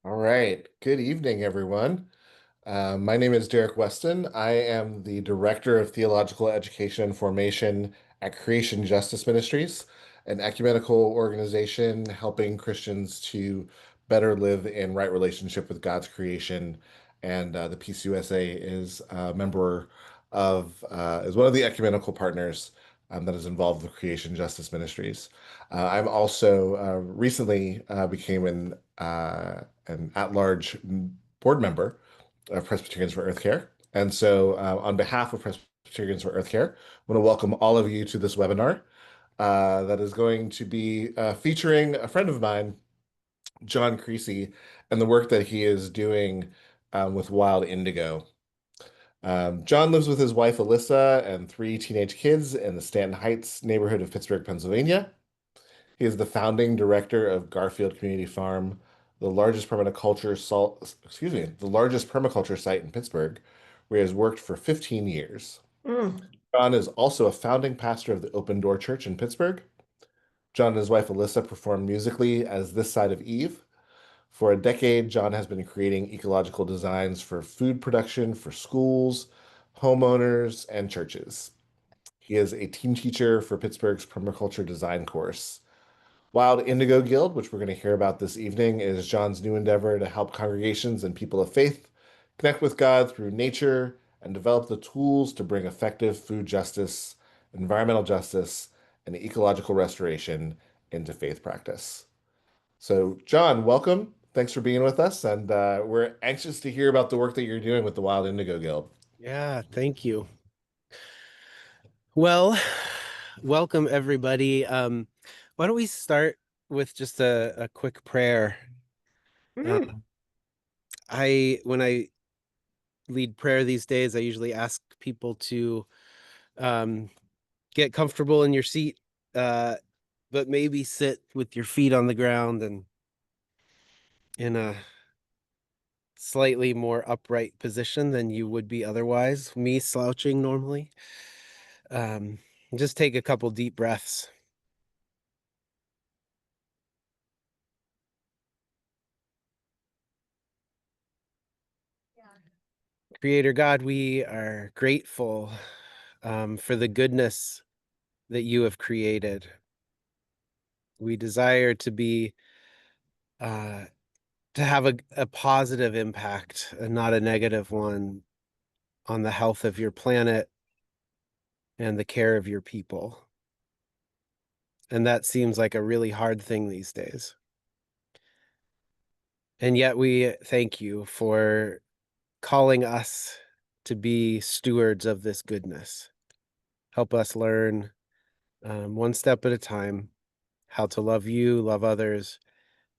All right. Good evening, everyone. My name is Derek Weston. I am the Director of Theological Education and Formation at Creation Justice Ministries, an ecumenical organization helping Christians to better live in right relationship with God's creation. And the PCUSA is a member is one of the ecumenical partners that is involved with Creation Justice Ministries. I'm also recently became an at-large board member of Presbyterians for Earth Care. And so, on behalf of Presbyterians for Earth Care, I want to welcome all of you to this webinar that is going to be featuring a friend of mine, John Creasy, and the work that he is doing with Wild Indigo. John lives with his wife, Alyssa, and three teenage kids in the Stanton Heights neighborhood of Pittsburgh, Pennsylvania. He is the founding director of Garfield Community Farm, the largest permaculture site in Pittsburgh, where he has worked for 15 years. Mm. John is also a founding pastor of the Open Door Church in Pittsburgh. John and his wife Alyssa perform musically as This Side of Eve. For a decade, John has been creating ecological designs for food production for schools, homeowners, and churches. He is a team teacher for Pittsburgh's permaculture design course. Wild Indigo Guild, which we're going to hear about this evening, is John's new endeavor to help congregations and people of faith connect with God through nature and develop the tools to bring effective food justice, environmental justice, and ecological restoration into faith practice. So, John, welcome. Thanks for being with us, and we're anxious to hear about the work that you're doing with the Wild Indigo Guild. Yeah, thank you. Well, welcome everybody. Why don't we start with just a quick prayer? Mm. Um, when I lead prayer these days, I usually ask people to um, get comfortable in your seat, uh, but maybe sit with your feet on the ground and in a slightly more upright position than you would be otherwise, me slouching normally. Um, just take a couple deep breaths. Creator God, we are grateful for the goodness that you have created. We desire uh, to have a positive impact and not a negative one on the health of your planet and the care of your people. And that seems like a really hard thing these days. And yet we thank you for calling us to be stewards of this goodness. Help us learn one step at a time how to love you, love others,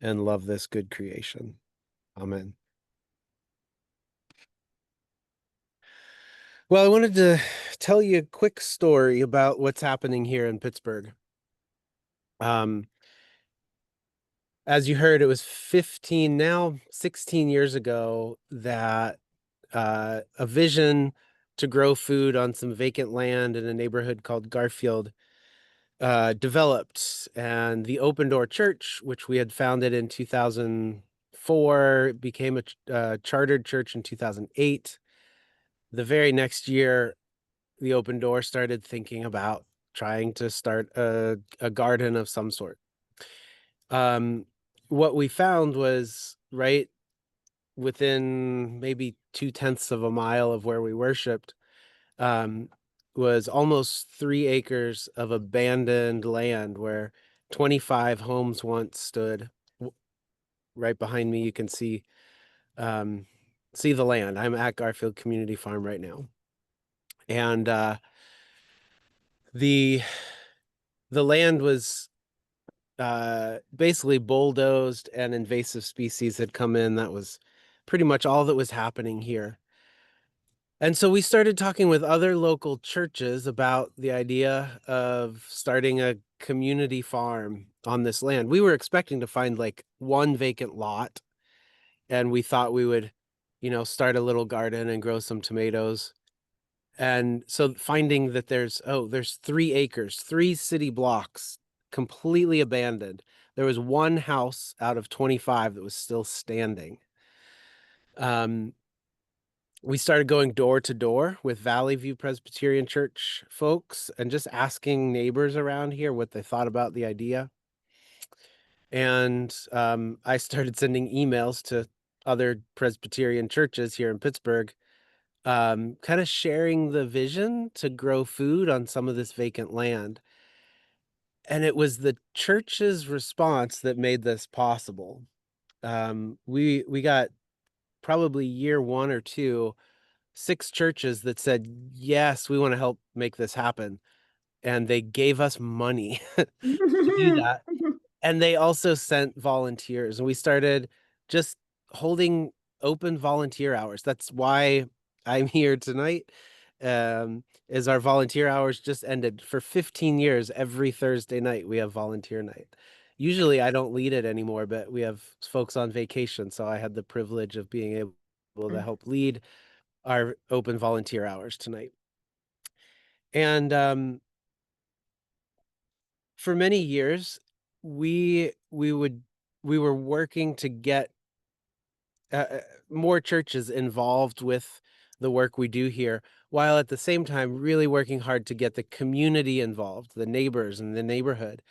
and love this good creation. Amen. Well, I wanted to tell you a quick story about what's happening here in Pittsburgh. Um, as you heard, it was 16 years ago that a vision to grow food on some vacant land in a neighborhood called Garfield developed. And the Open Door Church, which we had founded in 2004, became a chartered church in 2008. The very next year, the Open Door started thinking about trying to start a garden of some sort. Um, what we found was right within maybe 2/10 of a mile of where we worshiped, um, was almost 3 acres of abandoned land where 25 homes once stood. Right behind me, you can um, see the land. I'm at Garfield Community Farm right now, and the the land was basically bulldozed, and invasive species had come in. That was pretty much all that was happening here. And so we started talking with other local churches about the idea of starting a community farm on this land. We were expecting to find like one vacant lot, and we thought we would, start a little garden and grow some tomatoes. And so finding that there's 3 acres, 3 city blocks completely abandoned. There was one house out of 25 that was still standing. Um, we started going door to door with Valley View Presbyterian Church folks and just asking neighbors around here what they thought about the idea. And I started sending emails to other Presbyterian churches here in Pittsburgh, kind of sharing the vision to grow food on some of this vacant land. And it was the church's response that made this possible. We got probably year one or two, 6 churches that said, "Yes, we wanna help make this happen," and they gave us money to do that, and they also sent volunteers, and we started just holding open volunteer hours. That's why I'm here tonight, is our volunteer hours just ended. For 15 years, every Thursday night, we have volunteer night. Usually, I don't lead it anymore, but we have folks on vacation, so I had the privilege of being able to help lead our open volunteer hours tonight. And for many years, we we would we were working to get more churches involved with the work we do here, while at the same time really working hard to get the community involved, the neighbors and the neighborhood.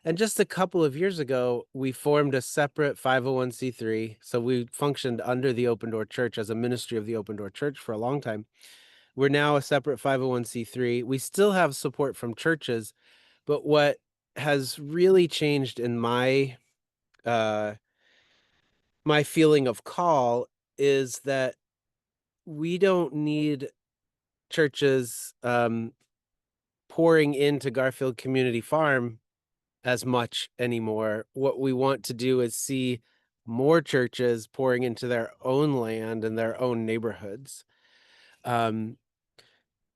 And just a couple of years ago, we formed a separate 501(c)(3). So we functioned under the Open Door Church as a ministry of the Open Door Church for a long time. We're now a separate 501(c)(3). We still have support from churches, but what has really changed in uh my feeling of call is that we don't need churches pouring into Garfield Community Farm as much anymore. What we want to do is see more churches pouring into their own land and their own neighborhoods. Um,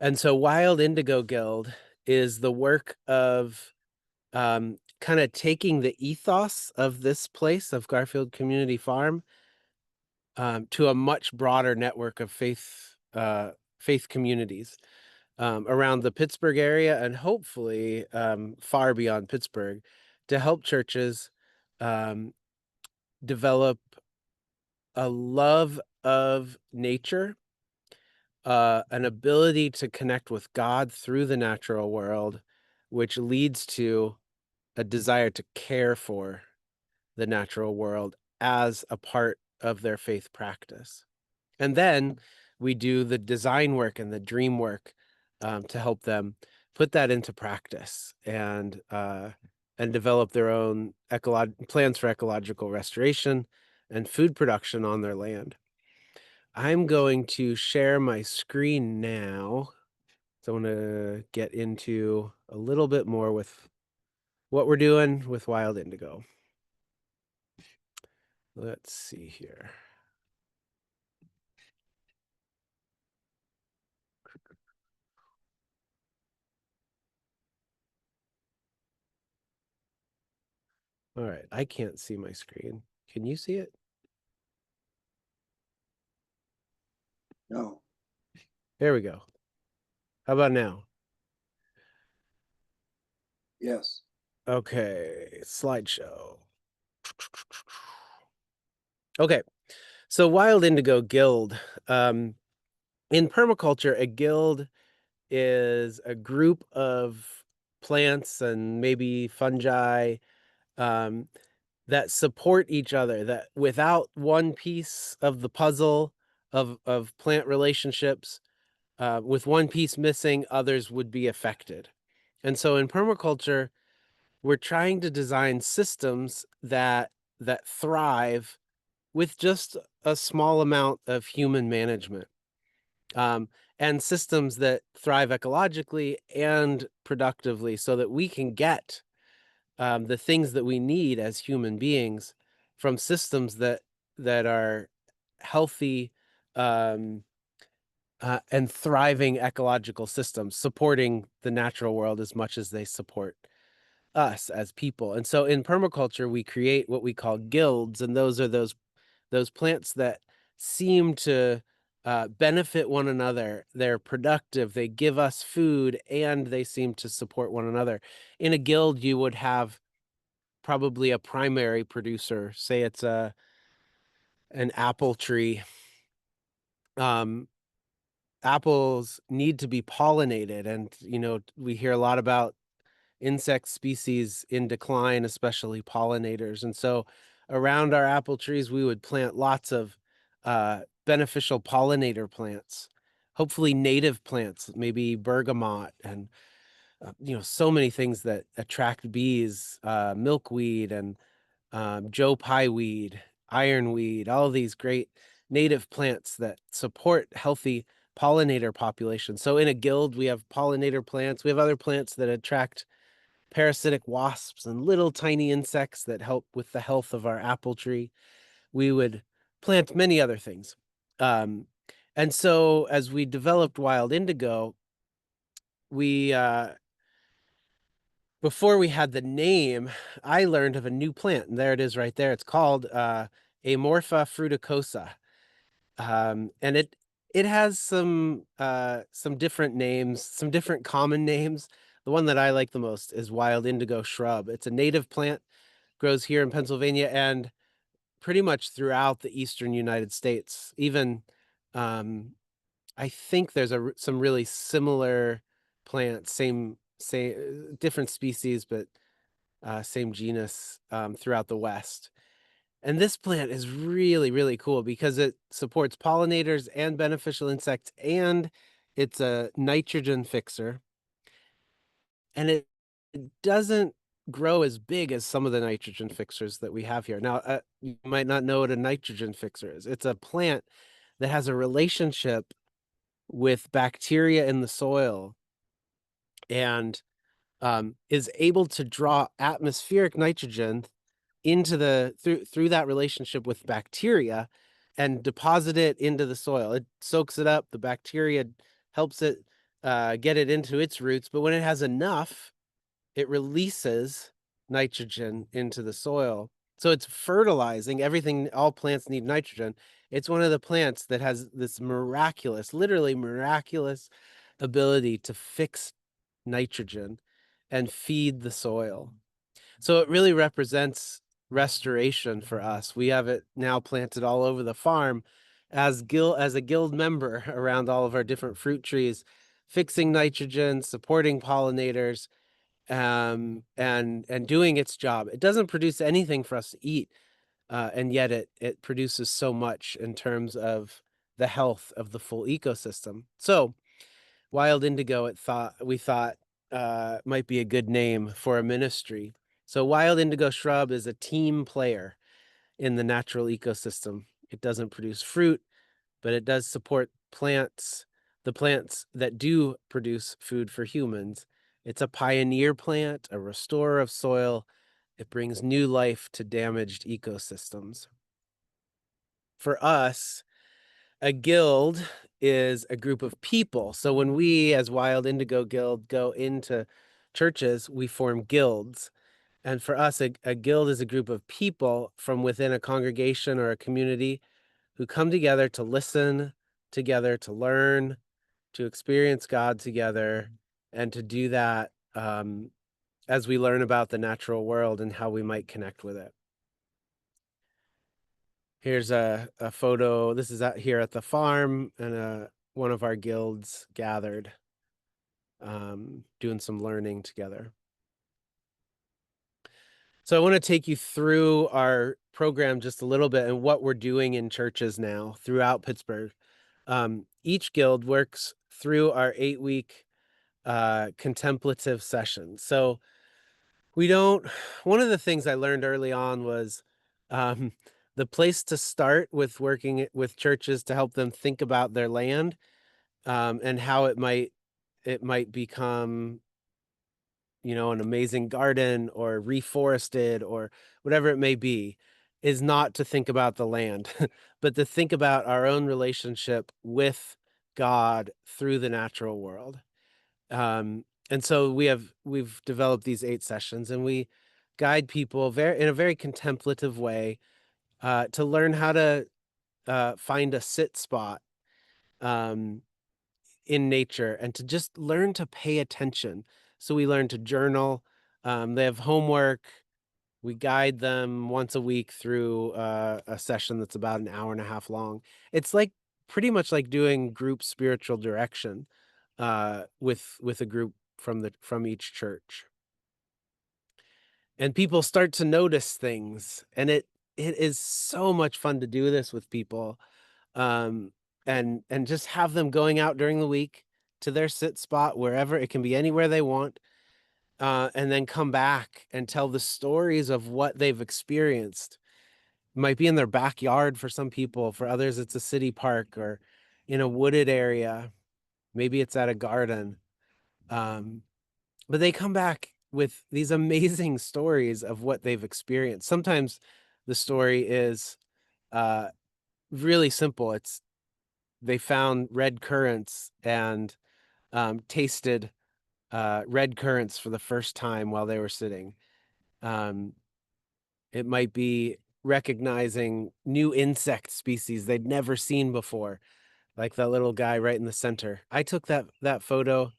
and so Wild Indigo Guild is the work of kind of taking the ethos of this place, of Garfield Community Farm, to a much broader network of faith communities around the Pittsburgh area, and hopefully far beyond Pittsburgh, to help churches um, develop a love of nature, an ability to connect with God through the natural world, which leads to a desire to care for the natural world as a part of their faith practice. And then we do the design work and the dream work to help them put that into practice and develop their own plans for ecological restoration and food production on their land. I'm going to share my screen now. So I want to get into a little bit more with what we're doing with Wild Indigo. Let's see here. All right, I can't see my screen. Can you see it? No. There we go. How about now? Yes. Okay, slideshow. Okay, so Wild Indigo Guild. In permaculture, a guild is a group of plants and maybe fungi um, that support each other, that without one piece of the puzzle of plant relationships, with one piece missing, others would be affected. And so in permaculture, we're trying to design systems that thrive with just a small amount of human management, um, and systems that thrive ecologically and productively, so that we can get the things that we need as human beings from systems that are healthy, um, and thriving ecological systems, supporting the natural world as much as they support us as people. And so in permaculture, we create what we call guilds, and those are those plants that seem to benefit one another. They're productive. They give us food, and they seem to support one another. In a guild, you would have probably a primary producer. Say it's an apple tree. Um, Apples need to be pollinated, and we hear a lot about insect species in decline, especially pollinators. And so around our apple trees, we would plant lots of beneficial pollinator plants, hopefully native plants, maybe bergamot and so many things that attract bees, milkweed and Joe Pye weed, ironweed, all of these great native plants that support healthy pollinator populations. So in a guild, we have pollinator plants. We have other plants that attract parasitic wasps and little tiny insects that help with the health of our apple tree. We would plant many other things. Um, and so as we developed wild indigo, we before we had the name, I learned of a new plant, and there it is right there. It's called Amorpha fruticosa. And it has some different names, some different common names. The one that I like the most is wild indigo shrub. It's a native plant, grows here in Pennsylvania and pretty much throughout the eastern United States. Even um, I think there's some really similar plants, same different species, but same genus throughout the West. And this plant is really, really cool because it supports pollinators and beneficial insects, and it's a nitrogen fixer. And it doesn't grow as big as some of the nitrogen fixers that we have here. Now, you might not know what a nitrogen fixer is. It's a plant that has a relationship with bacteria in the soil and is able to draw atmospheric nitrogen into through that relationship with bacteria and deposit it into the soil. It soaks it up. The bacteria helps it get it into its roots. But when it has enough, it releases nitrogen into the soil. So it's fertilizing everything. All plants need nitrogen. It's one of the plants that has this miraculous, literally miraculous ability to fix nitrogen and feed the soil. So it really represents restoration for us. We have it now planted all over the farm as a guild member around all of our different fruit trees, fixing nitrogen, supporting pollinators, and doing its job. It doesn't produce anything for us to eat, and yet it produces so much in terms of the health of the full ecosystem. So wild indigo, we thought might be a good name for a ministry. So wild indigo shrub is a team player in the natural ecosystem. It doesn't produce fruit, but it does support plants, the plants that do produce food for humans. It's a pioneer plant, a restorer of soil. It brings new life to damaged ecosystems. For us, a guild is a group of people. So when we, as Wild Indigo Guild, go into churches, we form guilds. And for us, a guild is a group of people from within a congregation or a community who come together to listen together, to learn, to experience God together, and to do that as we learn about the natural world and how we might connect with it. Here's a photo. This is out here at the farm, and one of our guilds gathered, doing some learning together. So I want to take you through our program just a little bit and what we're doing in churches now throughout Pittsburgh. Each guild works through our 8-week contemplative session. So we don't, one of the things I learned early on was um, the place to start with working with churches to help them think about their land, and how it might become an amazing garden or reforested or whatever it may be, is not to think about the land, but to think about our own relationship with God through the natural world. And so we've developed these 8 sessions, and we guide people in a very contemplative way to learn how to find a sit spot um, in nature and to just learn to pay attention. So we learn to journal. They have homework. We guide them once a week through a session that's about an hour and a half long. It's like pretty much like doing group spiritual direction with a group from each church. And people start to notice things, and it is so much fun to do this with people, um, and just have them going out during the week to their sit spot wherever it can be anywhere they want, and then come back and tell the stories of what they've experienced. It might be in their backyard for some people, for others it's a city park or in a wooded area. Maybe it's at a garden. Um, but they come back with these amazing stories of what they've experienced. Sometimes the story is uh, really simple. It's they found red currants and tasted red currants for the first time while they were sitting. Um, it might be recognizing new insect species they'd never seen before, like that little guy right in the center. I took that photo.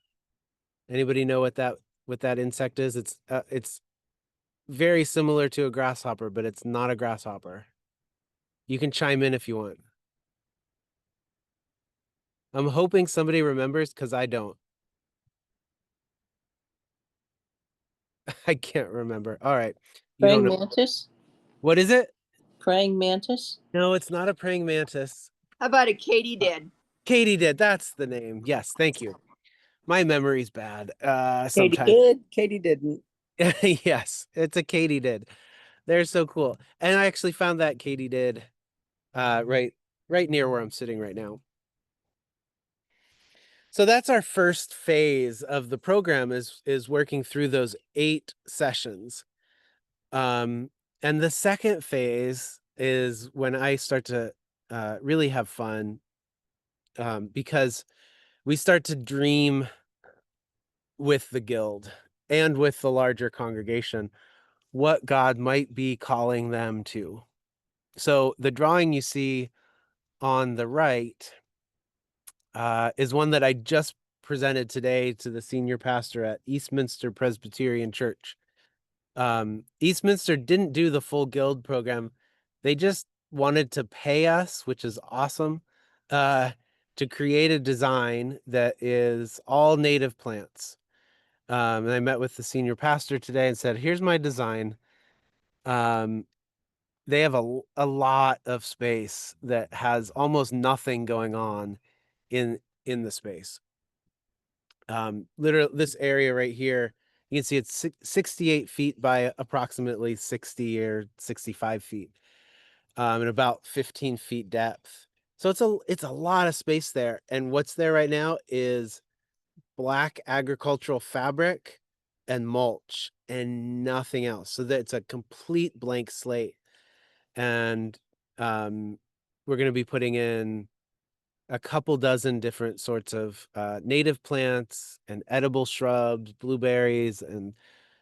Anybody know what that insect is? It's very similar to a grasshopper, but it's not a grasshopper. You can chime in if you want. I'm hoping somebody remembers because I don't. I can't remember. All right. You don't Praying know. mantis? What is it? Praying mantis? No, it's not a praying mantis. How about a katydid? Katydid, that's the name. Yes, thank you. My memory's bad. Katie Sometimes. did, Katie didn't. Yes, it's a katydid. They're so cool. And I actually found that katydid right near where I'm sitting right now. So that's our first phase of the program is working through those 8 sessions. And the second phase is when I start to really have fun, because we start to dream with the guild and with the larger congregation what God might be calling them to. So the drawing you see on the right is one that I just presented today to the senior pastor at Eastminster Presbyterian Church. Eastminster didn't do the full guild program. They just wanted to pay us, which is awesome, to create a design that is all native plants. And I met with the senior pastor today and said, here's my design. They have a lot of space that has almost nothing going on in the space. Literally this area right here, you can see it's 68 feet by approximately 60 or 65 feet, and about 15 feet depth. So it's a lot of space there. And what's there right now is black agricultural fabric and mulch and nothing else. So that it's a complete blank slate. And we're going to be putting in a couple dozen different sorts of native plants and edible shrubs, blueberries and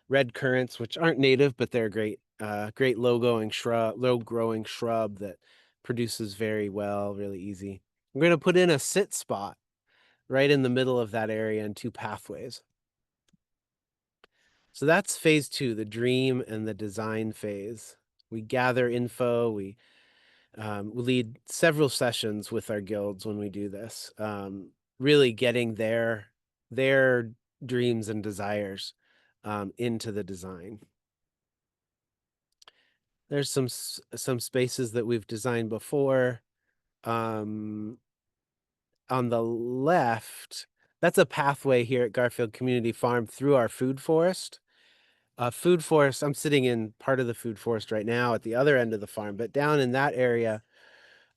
red currants, which aren't native, but they're great low growing shrub that produces very well, really easy. We're going to put in a sit spot right in the middle of that area and 2 pathways. So that's phase 2, the dream and the design phase. We gather info, we lead several sessions with our guilds when we do this, really getting their dreams and desires into the design. There's some spaces that we've designed before. On the left, that's a pathway here at Garfield Community Farm through our food forest. Food forest, I'm sitting in part of the food forest right now at the other end of the farm, but down in that area,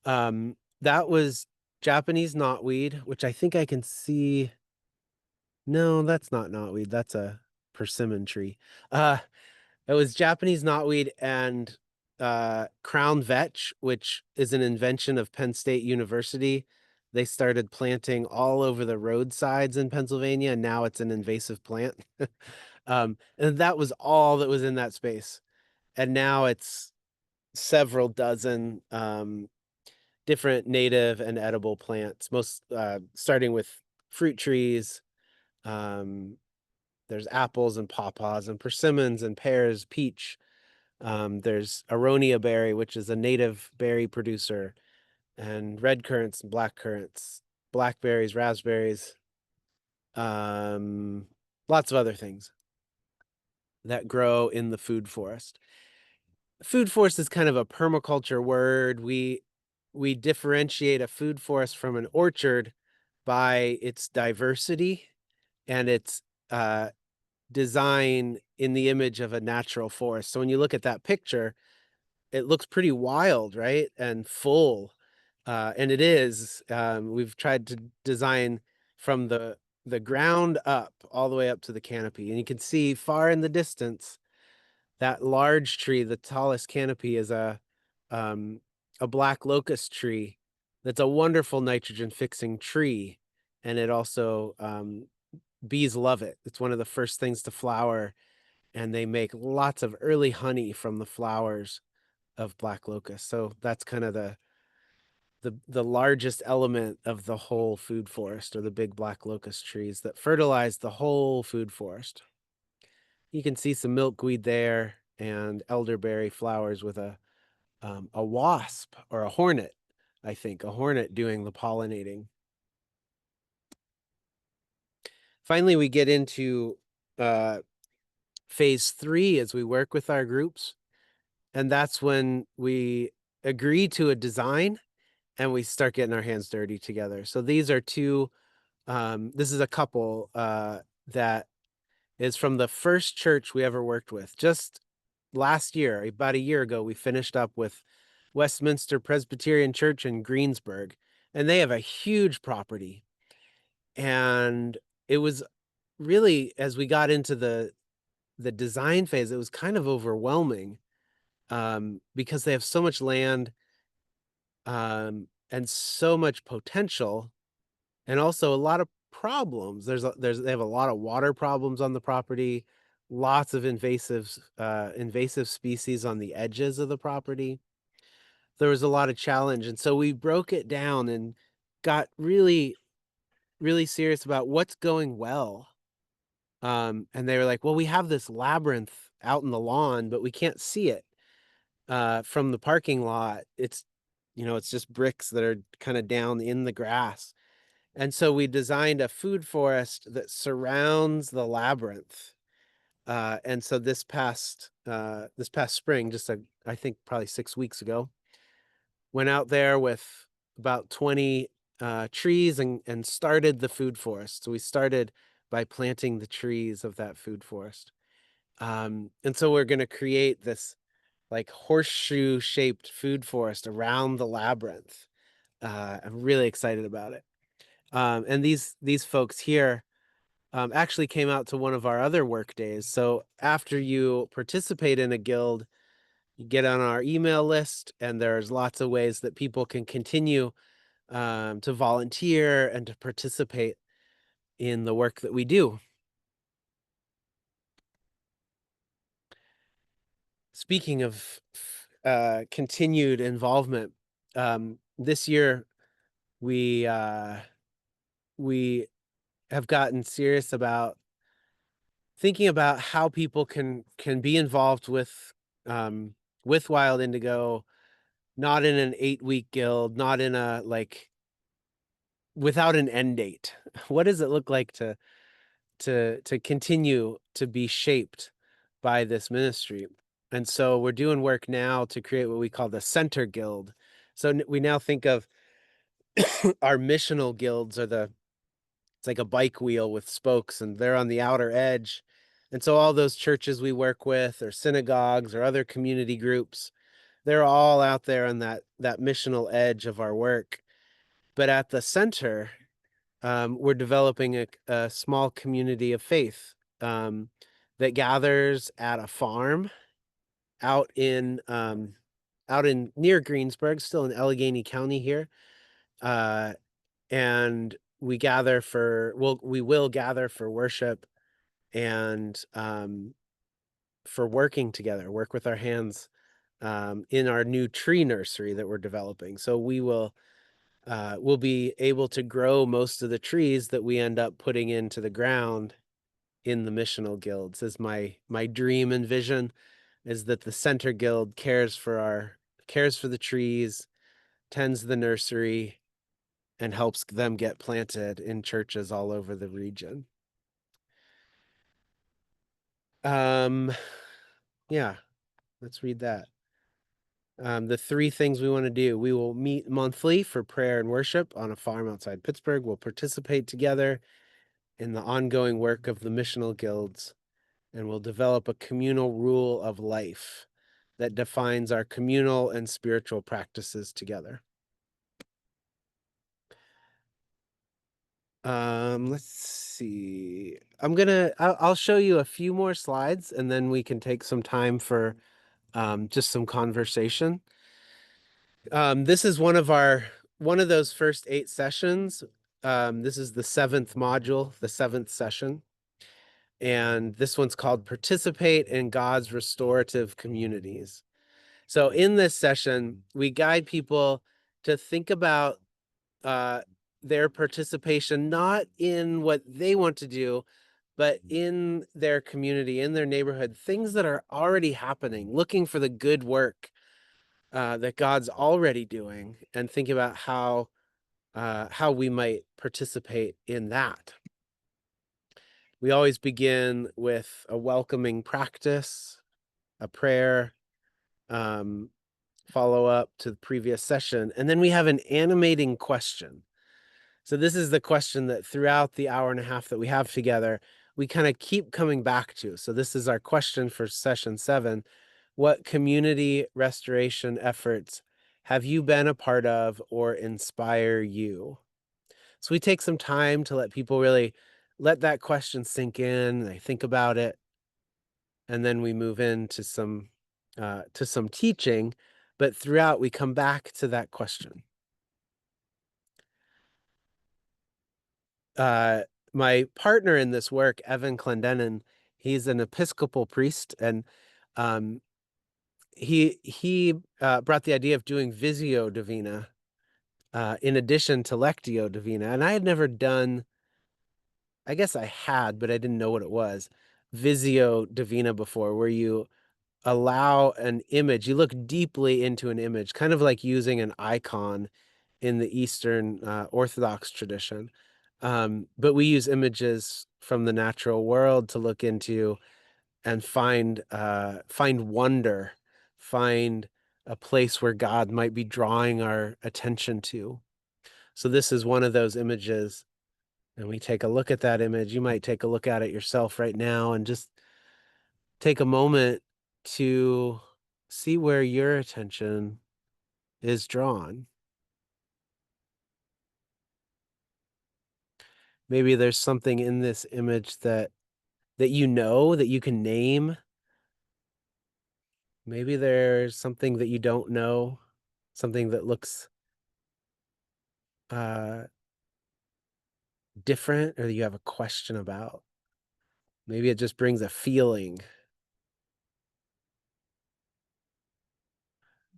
that was Japanese knotweed, which I think I can see. No, that's not knotweed. That's a persimmon tree. It was Japanese knotweed and crown vetch, which is an invention of Penn State University. They started planting all over the roadsides in Pennsylvania, and now it's an invasive plant. And that was all that was in that space. And now it's several dozen different native and edible plants, most starting with fruit trees. There's apples and pawpaws and persimmons and pears, peach. There's aronia berry, which is a native berry producer, and red currants and black currants, blackberries, raspberries, lots of other things that grow in the food forest. Food forest is kind of a permaculture word. We differentiate a food forest from an orchard by its diversity and its design in the image of a natural forest. So when you look at that picture, it looks pretty wild, right? And full. And it is. We've tried to design from the ground up all the way up to the canopy. And you can see far in the distance that large tree, the tallest canopy, is a black locust tree that's a wonderful nitrogen fixing tree. And it also bees love it. It's one of the first things to flower, and they make lots of early honey from the flowers of black locust. So that's kind of the largest element of the whole food forest, or the big black locust trees that fertilize the whole food forest. You can see some milkweed there and elderberry flowers with a wasp or a hornet, I think, a hornet doing the pollinating. Finally, we get into phase 3 as we work with our groups. And that's when we agree to a design and we start getting our hands dirty together. So these are two, this is a couple that is from the first church we ever worked with. Just last year, about a year ago, we finished up with Westminster Presbyterian Church in Greensburg, and they have a huge property. And it was really, as we got into the design phase, it was kind of overwhelming because they have so much land and so much potential, and also a lot of problems. They have a lot of water problems on the property, lots of invasive species on the edges of the property. There was a lot of challenge, and so we broke it down and got really, really serious about what's going well. And they were like, well, we have this labyrinth out in the lawn, but we can't see it from the parking lot. It's just bricks that are kind of down in the grass. And so we designed a food forest that surrounds the labyrinth. And so this past spring, I think probably 6 weeks ago, went out there with about 20 trees and started the food forest. So we started by planting the trees of that food forest. And so we're going to create this like horseshoe shaped food forest around the labyrinth. I'm really excited about it. And these folks here actually came out to one of our other work days. So after you participate in a guild, you get on our email list, and there's lots of ways that people can continue to volunteer and to participate in the work that we do. Speaking of continued involvement, this year we have gotten serious about thinking about how people can be involved with Wild Indigo, not in an 8-week guild, not in a without an end date. What does it look like to continue to be shaped by this ministry? And so we're doing work now to create what we call the Center Guild. So we now think of our missional guilds are it's like a bike wheel with spokes, and they're on the outer edge. And so all those churches we work with, or synagogues or other community groups, they're all out there on that missional edge of our work. But at the center, we're developing a small community of faith that gathers at a farm out in near Greensburg, still in Allegheny County here. And we will gather for worship and for working together, work with our hands in our new tree nursery that we're developing. So we'll be able to grow most of the trees that we end up putting into the ground in the missional guilds. Is my dream and vision is that the center guild cares for the trees, tends the nursery, and helps them get planted in churches all over the region. Yeah, let's read that. The 3 things we want to do: we will meet monthly for prayer and worship on a farm outside Pittsburgh. We'll participate together in the ongoing work of the missional guilds, and we'll develop a communal rule of life that defines our communal and spiritual practices together. Let's see. I'll show you a few more slides, and then we can take some time for just some conversation. This is one of those first 8 sessions. This is the 7th module, the 7th session. And this one's called Participate in God's Restorative Communities. So in this session, we guide people to think about their participation, not in what they want to do, but in their community, in their neighborhood, things that are already happening, looking for the good work that God's already doing, and think about how we might participate in that. We always begin with a welcoming practice, a prayer, follow up to the previous session, and then we have an animating question. So this is the question that throughout the hour and a half that we have together, we kind of keep coming back to. So this is our question for session 7. What community restoration efforts have you been a part of or inspire you? So we take some time to let people really let that question sink in, they think about it, and then we move into some teaching, but throughout we come back to that question. My partner in this work, Evan Clendenin, he's an Episcopal priest, and he brought the idea of doing Visio Divina in addition to Lectio Divina. And I had never done, I guess I had, but I didn't know what it was, Visio Divina before, where you allow an image, you look deeply into an image, kind of like using an icon in the Eastern Orthodox tradition. But we use images from the natural world to look into and find wonder, find a place where God might be drawing our attention to. So this is one of those images, and we take a look at that image. You might take a look at it yourself right now and just take a moment to see where your attention is drawn. Maybe there's something in this image that you know, that you can name. Maybe there's something that you don't know, something that looks different, or that you have a question about. Maybe it just brings a feeling.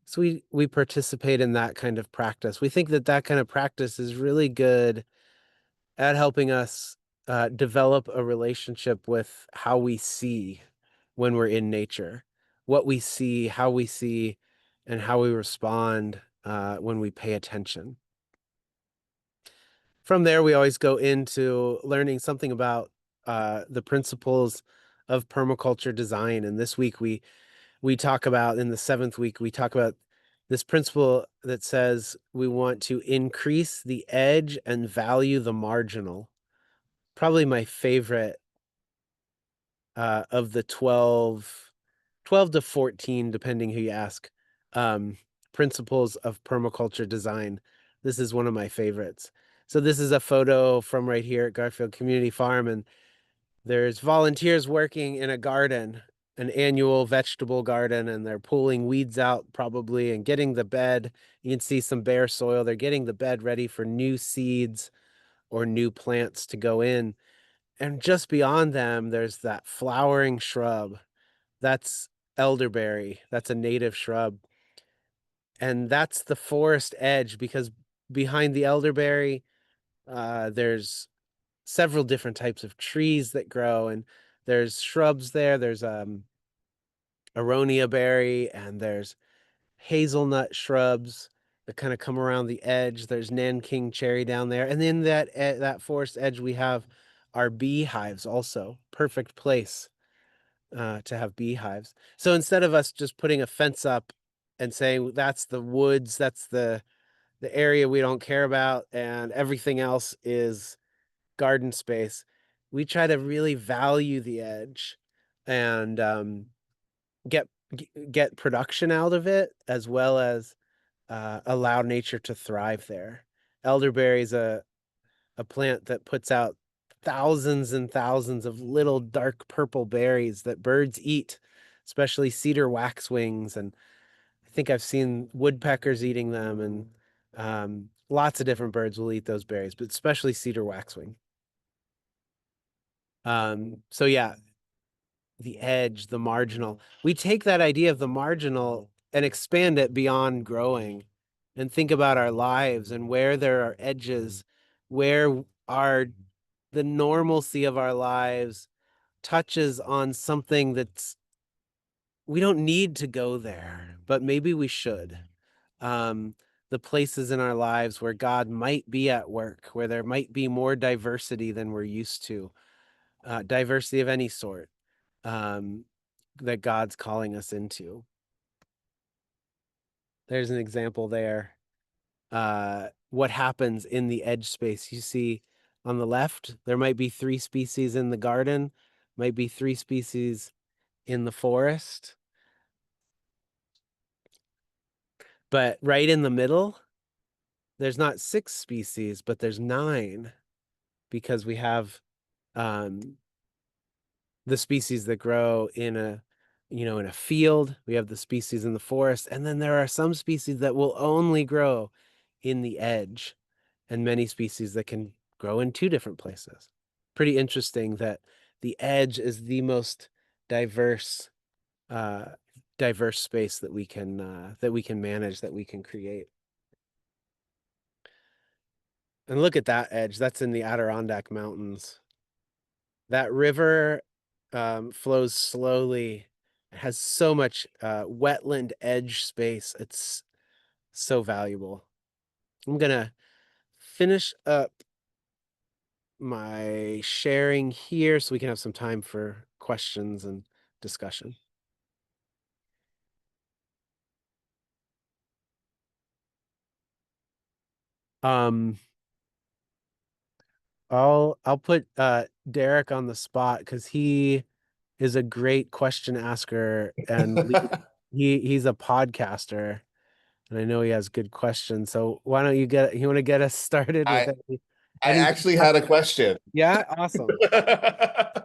So we participate in that kind of practice. We think that kind of practice is really good at helping us develop a relationship with how we see when we're in nature, what we see, and how we respond when we pay attention. From there, we always go into learning something about the principles of permaculture design. And this week we talk about, in the 7th week, we talk about this principle that says we want to increase the edge and value the marginal. Probably my favorite of the 12 to 14, depending who you ask, principles of permaculture design. This is one of my favorites. So this is a photo from right here at Garfield Community Farm, and there's volunteers working in a garden, an annual vegetable garden, and they're pulling weeds out probably and getting the bed. You can see some bare soil. They're getting the bed ready for new seeds or new plants to go in. And just beyond them, there's that flowering shrub. That's elderberry. That's a native shrub. And that's the forest edge, because behind the elderberry, there's several different types of trees that grow, and there's shrubs there. There's aronia berry, and there's hazelnut shrubs that kind of come around the edge. There's Nanking cherry down there, and then that forest edge we have our beehives also. Perfect place to have beehives. So instead of us just putting a fence up and saying that's the woods, that's the area we don't care about, and everything else is garden space, we try to really value the edge and get get production out of it, as well as allow nature to thrive there. Elderberry is a plant that puts out thousands and thousands of little dark purple berries that birds eat, especially cedar waxwings. And I think I've seen woodpeckers eating them, and lots of different birds will eat those berries, but especially cedar waxwing. So yeah, the edge, the marginal. We take that idea of the marginal and expand it beyond growing, and think about our lives and where there are edges, where our the normalcy of our lives touches on something that's we don't need to go there, but maybe we should. The places in our lives where God might be at work, where there might be more diversity than we're used to, diversity of any sort, that God's calling us into. There's an example there. What happens in the edge space? You see on the left, there might be 3 species in the garden, might be 3 species in the forest. But right in the middle, there's not 6 species, but there's 9, because we have the species that grow in a in a field. We have the species in the forest, and then there are some species that will only grow in the edge, and many species that can grow in 2 different places. Pretty interesting that the edge is the most diverse diverse space that we can manage, that we can create. And look at that edge. That's in the Adirondack Mountains. That river flows slowly. It has so much wetland edge space. It's so valuable. I'm gonna finish up my sharing here so we can have some time for questions and discussion. I'll put Derek on the spot, because he is a great question asker, and he's a podcaster, and I know he has good questions. So why don't you want to get us started with I I any actually had a question. Yeah, awesome. I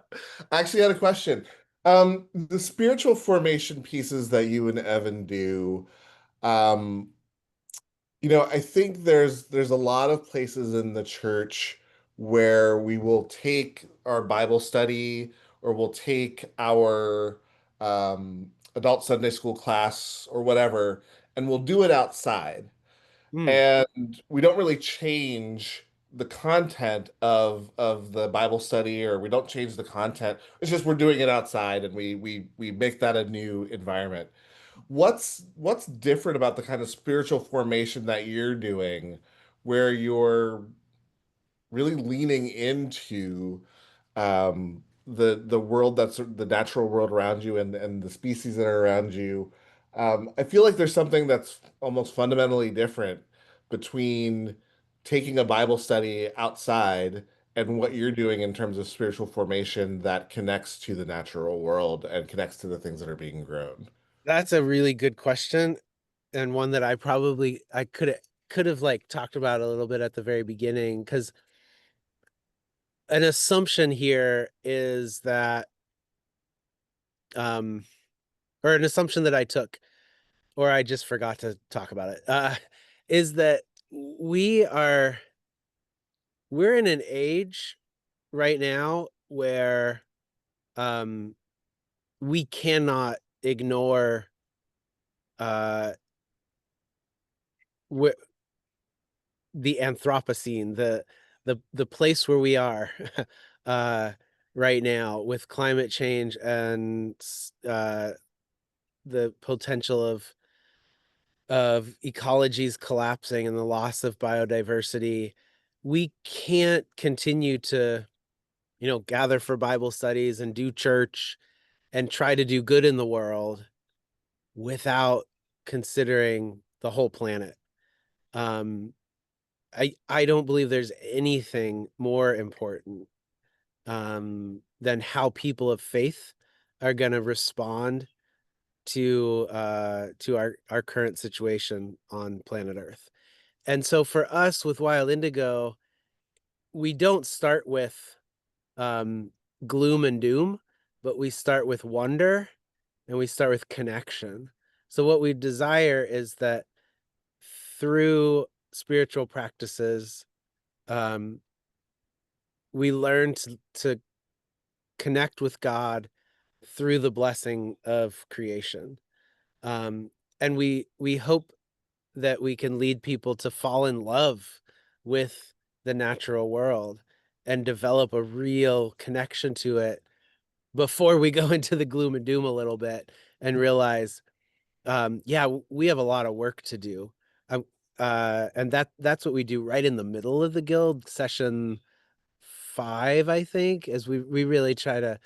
actually had a question. The spiritual formation pieces that you and Evan do, um, I think there's a lot of places in the church where we will take our Bible study, or we'll take our adult Sunday school class or whatever, and we'll do it outside. Hmm. And we don't really change the content of the Bible study, or we don't change the content. It's just we're doing it outside, and we make that a new environment. What's different about the kind of spiritual formation that you're doing, where you're really leaning into the world, that's the natural world around you, and the species that are around you? I feel like there's something that's almost fundamentally different between taking a Bible study outside and what you're doing in terms of spiritual formation that connects to the natural world and connects to the things that are being grown. That's a really good question, and one that I could have like talked about a little bit at the very beginning, because an assumption here is that um or an assumption that I took, or I just forgot to talk about it, is that we are we're in an age right now where um we cannot ignore uh wh the Anthropocene, the place where we are uh right now with climate change and the potential of ecologies collapsing and the loss of biodiversity. We can't continue to, gather for Bible studies and do church and try to do good in the world without considering the whole planet. Um, I don't believe there's anything more important than how people of faith are going to respond to our current situation on planet Earth. And so for us with Wild Indigo, we don't start with um, gloom and doom, but we start with wonder and we start with connection. So what we desire is that through spiritual practices, um, we learn to connect with God through the blessing of creation. And we hope that we can lead people to fall in love with the natural world and develop a real connection to it before we go into the gloom and doom a little bit and realize, yeah, we have a lot of work to do. Um, and that's what we do right in the middle of the guild, session 5, I think, as we really try to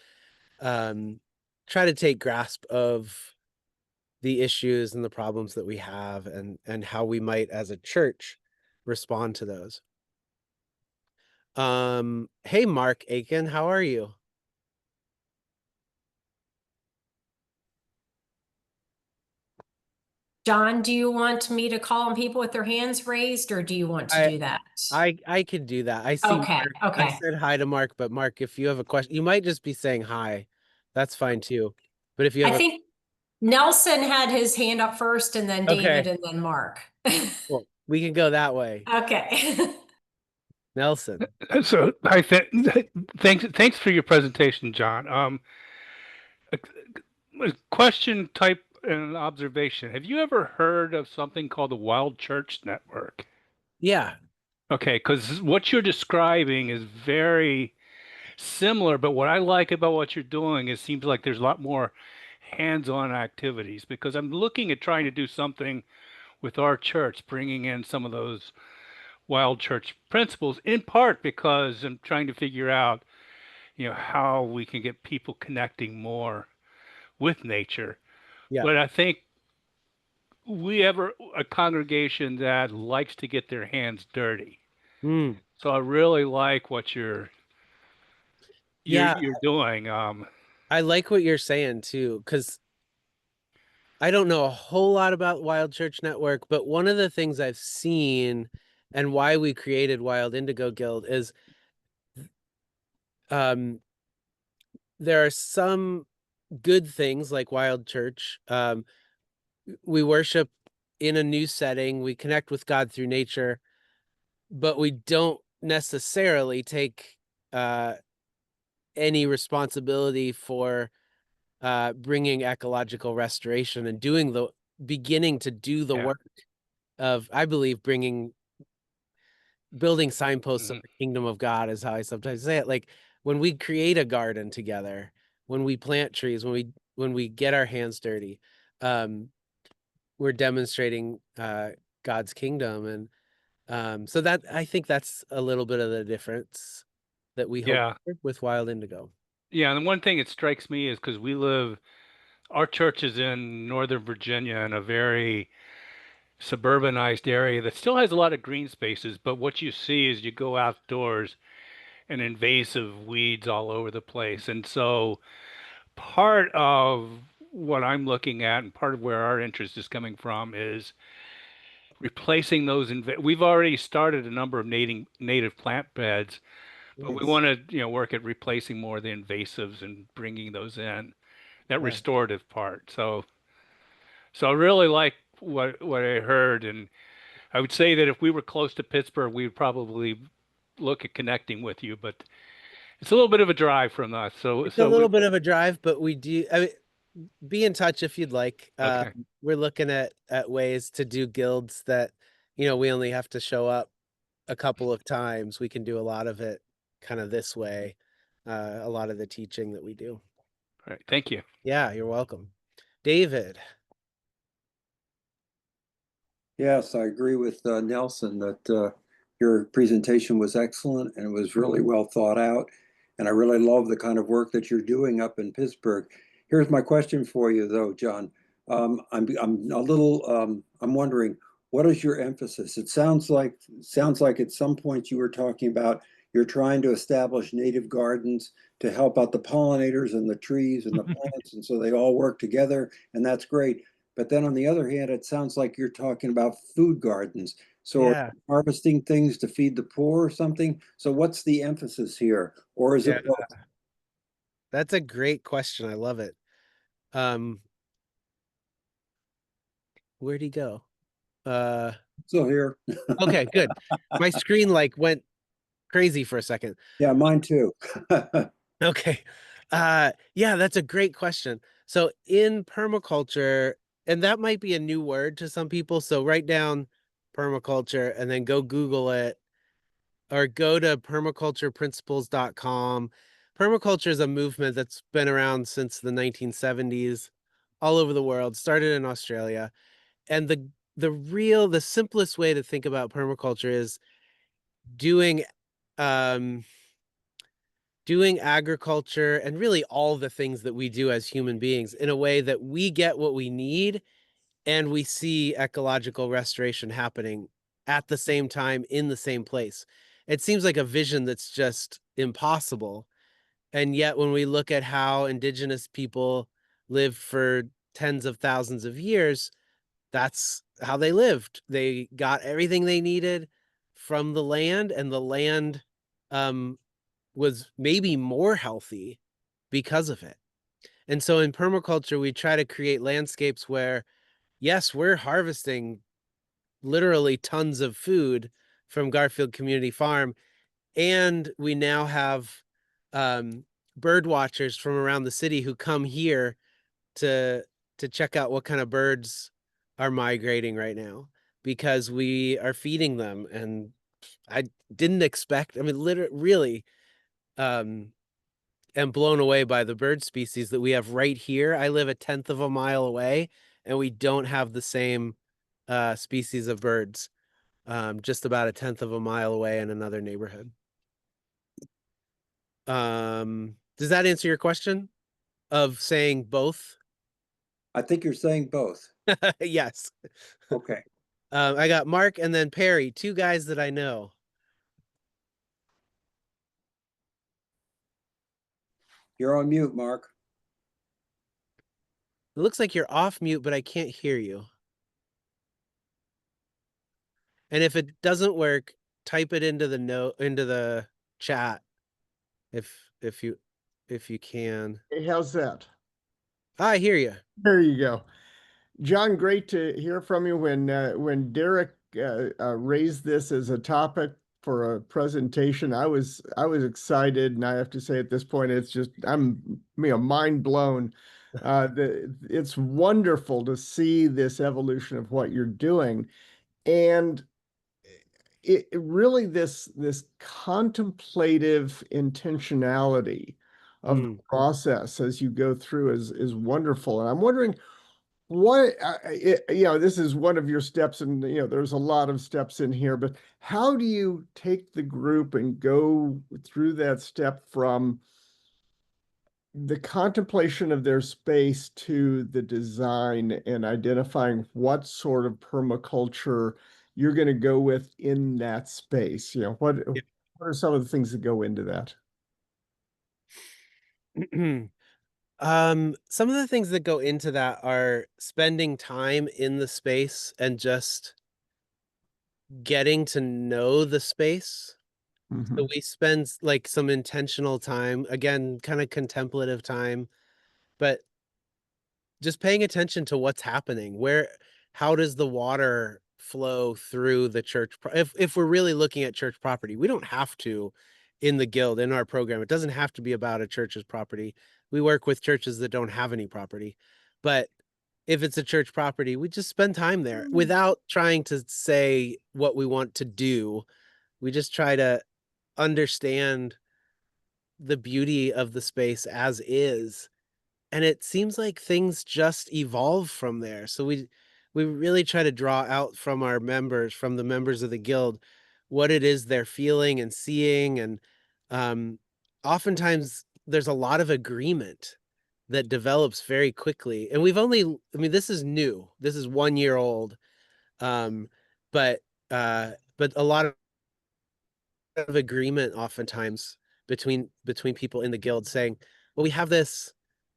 take grasp of the issues and the problems that we have and how we might as a church respond to those. Hey Mark Aiken, how are you? John, do you want me to call on people with their hands raised, or do you want to I do that? I could do that. I see Okay, Mark. I okay. said hi to Mark, but Mark, if you have a question, you might just be saying hi. That's fine too. But if you I have think Nelson had his hand up first, and then David, okay, and then Mark. well, we can go that way. Okay. Nelson. So thanks for your presentation, John. A question type and observation. Have you ever heard of something called the Wild Church Network? Yeah. Okay, because what you're describing is very similar, but what I like about what you're doing is seems like there's a lot more hands-on activities because I'm looking at trying to do something with our church, bringing in some of those wild church principles, in part because I'm trying to figure out, how we can get people connecting more with nature. Yeah. But I think we have a congregation that likes to get their hands dirty. Mm. So I really like what you're you're Yeah, you're doing. I like what you're saying too, because I don't know a whole lot about Wild Church Network, but one of the things I've seen and why we created Wild Indigo Guild is um, there are some good things like Wild Church. We worship in a new setting, we connect with God through nature, but we don't necessarily take any responsibility for bringing ecological restoration and beginning to do the Yeah. work of, I believe, building signposts of Mhm. the kingdom of God is how I sometimes say it. Like when we create a garden together, when we plant trees, when we get our hands dirty, um, we're demonstrating God's kingdom. And so that I think that's a little bit of the difference that we hope Yeah. with Wild Indigo. Yeah. And one thing that strikes me is because our church is in Northern Virginia in a very suburbanized area that still has a lot of green spaces, but what you see is you go outdoors and invasive weeds all over the place. And so part of what I'm looking at and part of where our interest is coming from is replacing those. We've already started a number of native plant beds, but we Nice. want to, work at replacing more of the invasives and bringing those in, that Yeah. restorative part. So I really like what I heard, and I would say that if we were close to Pittsburgh, we would probably look at connecting with you, but it's a little bit of a drive from us. So It's a so little bit of a drive, but we do. I mean, be in touch if you'd like. Okay. We're looking at ways to do guilds that, we only have to show up a couple of times. We can do a lot of it kind of this way. A lot of the teaching that we do. All right. Thank you. Yeah, you're welcome. David. Yes, I agree with Nelson that your presentation was excellent and it was really well thought out. And I really love the kind of work that you're doing up in Pittsburgh. Here's my question for you, though, John. I'm wondering, what is your emphasis? It sounds like at some point you were talking about you're trying to establish native gardens to help out the pollinators and the trees and the plants, and so they all work together, and that's great. But then on the other hand, it sounds like you're talking about food gardens. So are Yeah. you harvesting things to feed the poor or something? So what's the emphasis here? Or is Yeah. it both? That's a great question. I love it. Where'd he go? So here, Okay, good. My screen like went crazy for a second. yeah, mine too. Okay. Yeah, that's a great question. So in permaculture, and that might be a new word to some people. So write down permaculture and then go Google it or go to permacultureprinciples.com. Permaculture is a movement that's been around since the 1970s all over the world, started in Australia. And the simplest way to think about permaculture is doing um doing agriculture and really all the things that we do as human beings in a way that we get what we need and we see ecological restoration happening at the same time in the same place. It seems like a vision that's just impossible. And yet, when we look at how indigenous people lived for tens of thousands of years, that's how they lived. They got everything they needed from the land, and the land um, was maybe more healthy because of it. And so in permaculture, we try to create landscapes where, yes, we're harvesting literally tons of food from Garfield Community Farm, and we now have bird watchers from around the city who come here to check out what kind of birds are migrating right now because we are feeding them. And I didn't expect, I mean, literally, really, am blown away by the bird species that we have right here. I live a tenth of a mile away, and we don't have the same species of birds just about a tenth of a mile away in another neighborhood. Does that answer your question of saying both? I think you're saying both. Yes. Okay. I got Mark and then Perry, two guys that I know. You're on mute, Mark. It looks like you're off mute, but I can't hear you. And if it doesn't work, type it into the chat if you can. Hey, how's that? I hear you. There you go. John, great to hear from you. When Derek raised this as a topic for a presentation, I was excited, and I have to say at this point, it's just I'm mind blown. It's wonderful to see this evolution of what you're doing, and it really this contemplative intentionality of the process as you go through is wonderful. And I'm wondering this is one of your steps, and there's a lot of steps in here, but how do you take the group and go through that step from the contemplation of their space to the design and identifying what sort of permaculture you're going to go with in that space? What are some of the things that go into that? Some of the things that go into that are spending time in the space and just getting to know the space. So we spend like some intentional time, again, kind of contemplative time, but just paying attention to what's happening. How does the water flow through the church? If we're really looking at church property, we don't have to in the guild, in our program. It doesn't have to be about a church's property. we work with churches that don't have any property, but if it's a church property, we just spend time there without trying to say what we want to do. We just try to understand the beauty of the space as is. And it seems like things just evolve from there. So we really try to draw out from our members, from the members of the guild, what it is they're feeling and seeing. And oftentimes there's a lot of agreement that develops very quickly. And I mean, this is new. This is 1 year old. Um, but but a lot of agreement oftentimes between people in the guild saying, well, we have this,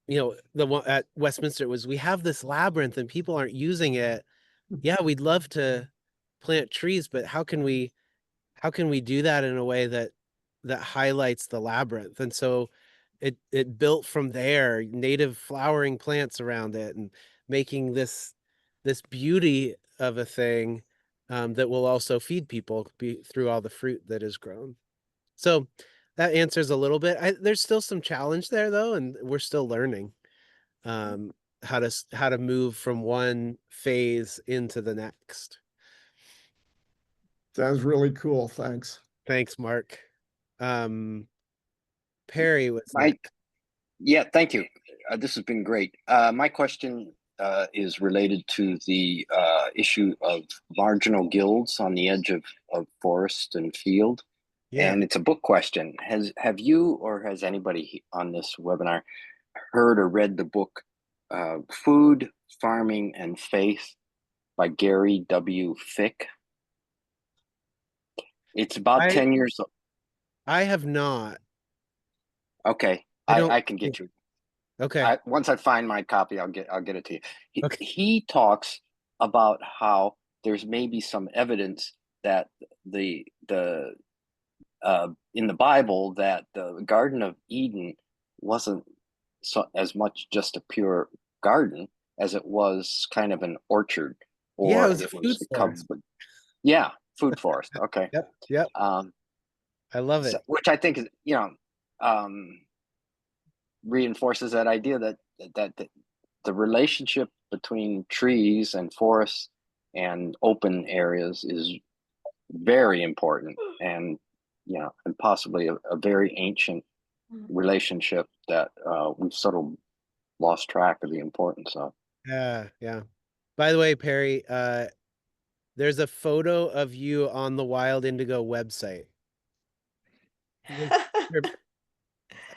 the one at Westminster was, we have this labyrinth and people aren't using it. Yeah, we'd love to plant trees, but how can we do that in a way that highlights the labyrinth? And so it built from there, native flowering plants around it, and making this beauty of a thing that will also feed people through all the fruit that is grown. So that answers a little bit. There's still some challenge there though, and we're still learning how to move from one phase into the next. Sounds really cool. Thanks. Thanks, Mark. Perry was My, next. yeah, thank you. This has been great. My question is related to the issue of marginal guilds on the edge of forest and field. Yeah. And it's a book question. Have you or has anybody on this webinar heard or read the book Food, Farming, and Faith by Gary W. Fick? It's about 10 years old. I have not. Okay, I can get you. Okay. Once I find my copy, I'll get it to you. Okay. He talks about how there's maybe some evidence that the in the Bible that the Garden of Eden wasn't as much just a pure garden as it was kind of an orchard, or Yeah, it was a food forest. Yeah, food forest. Okay. Yep. I love it. Which I think is, reinforces that idea that the relationship between trees and forests and open areas is very important, and and possibly a very ancient relationship that we've sort of lost track of the importance of. Yeah. By the way, Perry, there's a photo of you on the Wild Indigo website.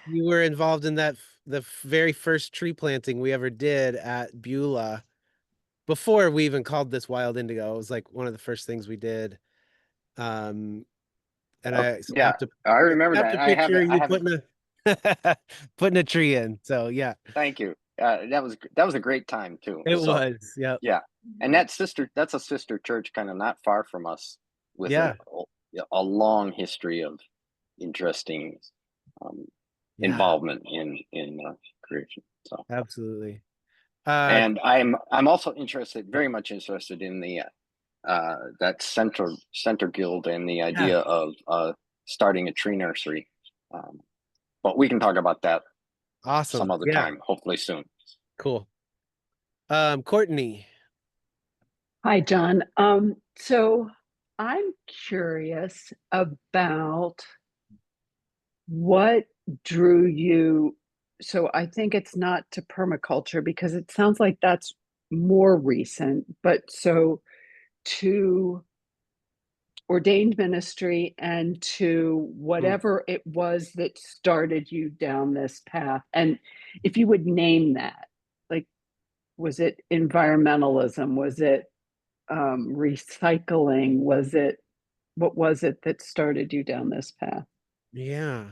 You were involved in the very first tree planting we ever did at Beulah, before we even called this Wild Indigo. It was like one of the first things we did. And I remember that. I have a picture you putting a tree in. So yeah. Thank you. That was a great time too. It was. Yeah. Yeah. And that's a sister church kind of not far from us, with a long history of interesting involvement in creation. So absolutely. And I'm also very much interested in the that center guild and the idea of starting a tree nursery. But we can talk about that some other time, hopefully soon. Cool. Courtney. Hi, John. So I'm curious about what drew you. So I think it's not to permaculture, because it sounds like that's more recent, but so to ordained ministry and to whatever it was that started you down this path. And if you would name that, like, was it environmentalism? Was it recycling? What was it that started you down this path? Yeah.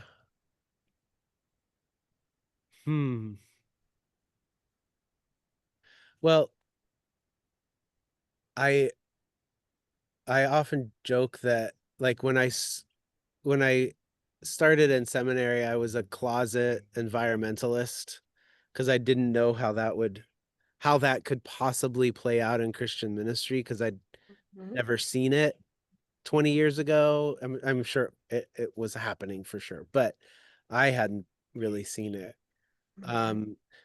Well, I often joke that, like, when I started in seminary, I was a closet environmentalist, because I didn't know how that could possibly play out in Christian ministry, because I'd never seen it 20 years ago. I'm sure it was happening for sure, but I hadn't really seen it.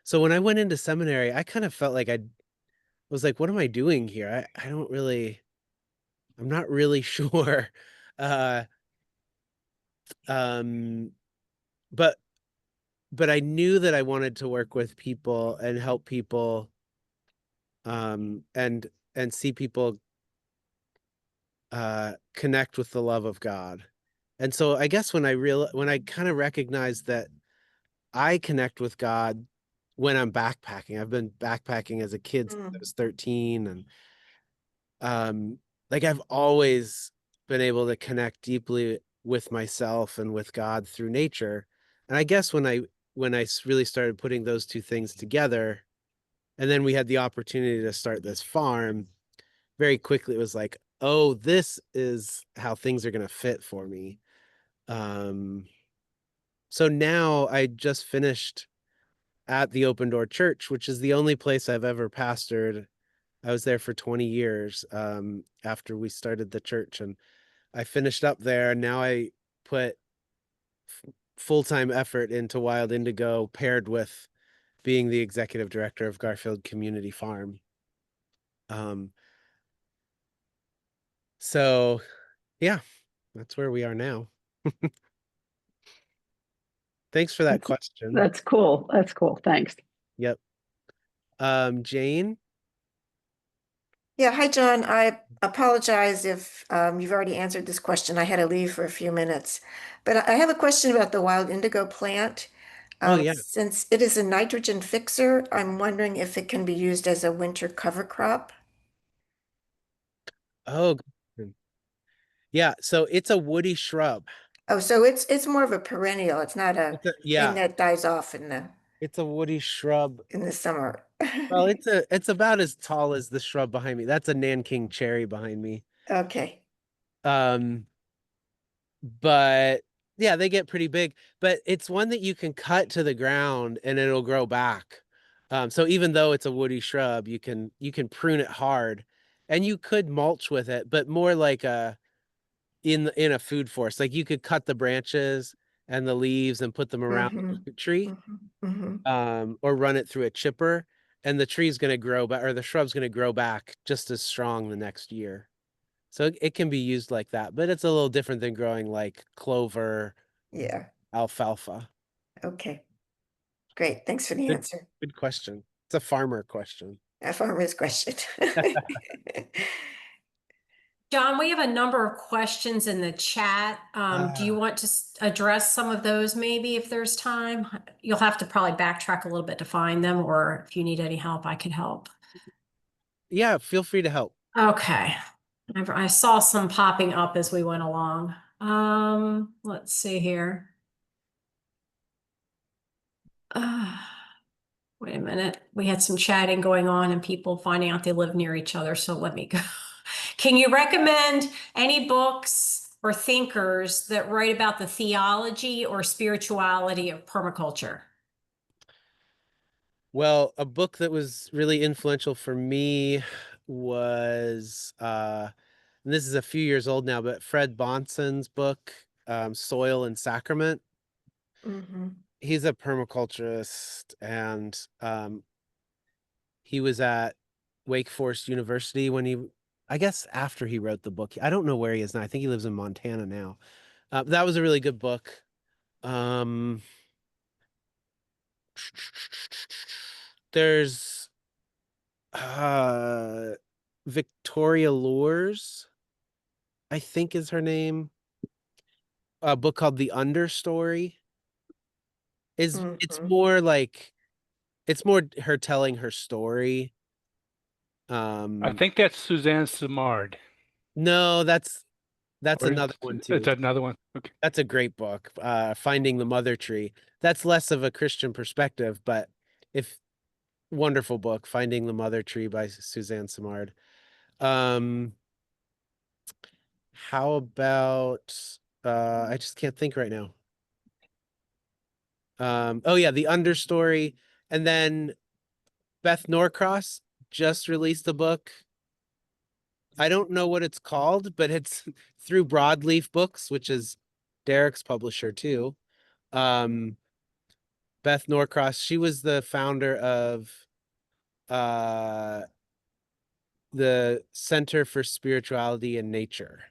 So when I went into seminary, I kind of felt like I was like, what am I doing here? I don't really, I'm not really sure. Uh, um, but I knew that I wanted to work with people and help people, and see people connect with the love of God. And so I guess when I kind of recognized that I connect with God when I'm backpacking. I've been backpacking as a kid since I was 13, and like I've always been able to connect deeply with myself and with God through nature. And I guess when I really started putting those two things together, and then we had the opportunity to start this farm, very quickly it was like, oh, this is how things are going to fit for me. Um, so now I just finished at the Open Door Church, which is the only place I've ever pastored. I was there for 20 years after we started the church, and I finished up there. And now I put full-time effort into Wild Indigo, paired with being the executive director of Garfield Community Farm. So yeah, that's where we are now. Thanks for that question. That's cool. That's cool. Thanks. Yep. Jane? Yeah, hi, John. I apologize if you've already answered this question. I had to leave for a few minutes. But I have a question about the wild indigo plant. Oh, yeah. Since it is a nitrogen fixer, I'm wondering if it can be used as a winter cover crop. Oh, yeah. So it's a woody shrub. Oh, so it's more of a perennial. It's not a thing Yeah, that dies off it's a woody shrub. in the summer. Well, it's about as tall as the shrub behind me. That's a Nanking cherry behind me. Okay. Um, but yeah, they get pretty big, but it's one that you can cut to the ground and it'll grow back. So even though it's a woody shrub, you can prune it hard, and you could mulch with it, but more like in a food forest. Like you could cut the branches and the leaves and put them around the Mm-hmm. fruit tree, Mm-hmm. or run it through a chipper, and the tree's going to grow back, or the shrub's going to grow back just as strong the next year. So it can be used like that, but it's a little different than growing like clover, Yeah. alfalfa. Okay. Great. Thanks for the answer. Good question. It's a farmer question. A farmer's question. John, we have a number of questions in the chat. Do you want to address some of those maybe if there's time? You'll have to probably backtrack a little bit to find them, or if you need any help, I could help. Yeah, feel free to help. Okay. I saw some popping up as we went along. Let's see here. Wait a minute. We had some chatting going on and people finding out they live near each other. So let me go. Can you recommend any books or thinkers that write about the theology or spirituality of permaculture? Well, a book that was really influential for me was and this is a few years old now, but Fred Bonson's book, Soil and Sacrament. Mm-hmm. He's a permaculturist, and he was at Wake Forest University when I guess after he wrote the book. I don't know where he is now. I think he lives in Montana now. That was a really good book. There's Victoria Lures, I think is her name. A book called The Understory. It's Mm-hmm. more like, it's more her telling her story. I think that's Suzanne Simard. No, that's Or another one too. it's another one. Okay. That's a great book. Finding the Mother Tree. That's less of a Christian perspective, but if wonderful book, Finding the Mother Tree by Suzanne Simard. How about I just can't think right now. Oh yeah, The Understory. And then Beth Norcross just released a book. I don't know what it's called, but it's through Broadleaf Books, which is Derek's publisher too. Beth Norcross. She was the founder of the Center for Spirituality and Nature.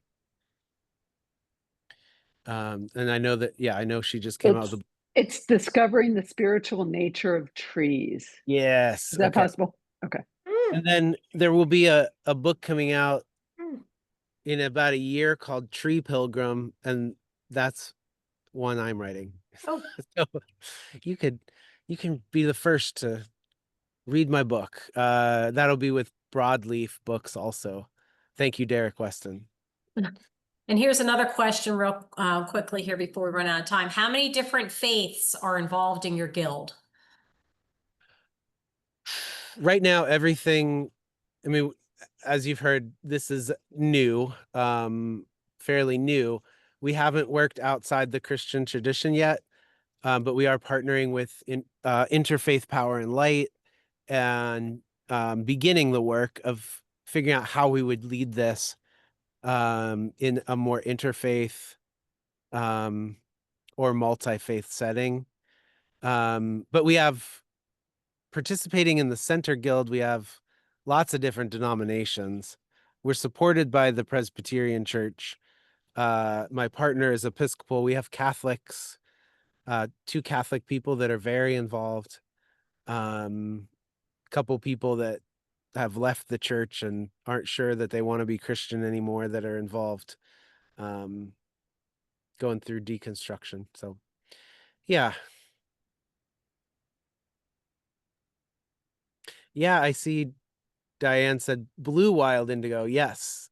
And I know that, yeah, I know she just came out with It's discovering the spiritual nature of trees. Yes. Is that Okay. possible? Okay. And then there will be a book coming out Mm. in about a year called Tree Pilgrim, and that's one I'm writing. Oh. So you can be the first to read my book. That'll be with Broadleaf Books also. Thank you, Derek Weston. And here's another question real quickly here before we run out of time. How many different faiths are involved in your guild? Right now, everything, I mean, as you've heard, this is new, fairly new. We haven't worked outside the Christian tradition yet, but we are partnering with Interfaith Power and Light and beginning the work of figuring out how we would lead this in a more interfaith or multi-faith setting. But we have participating in the Center Guild, we have lots of different denominations. We're supported by the Presbyterian Church. My partner is Episcopal. We have Catholics, 2 Catholic people that are very involved. A couple people that have left the church and aren't sure that they want to be Christian anymore that are involved, going through deconstruction. So, yeah. Yeah, I see Diane said blue wild indigo. Yes.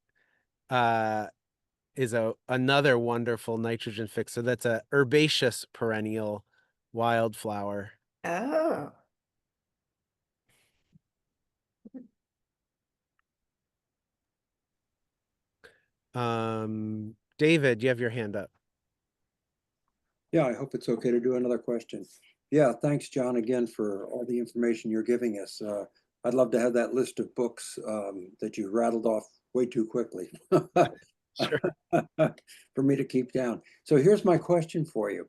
Is another wonderful nitrogen fixer. That's a herbaceous perennial wildflower. Oh. David, you have your hand up. Yeah, I hope it's okay to do another question. Yeah, thanks, John, again for all the information you're giving us. I'd love to have that list of books that you rattled off way too quickly Sure. for me to keep down. So here's my question for you.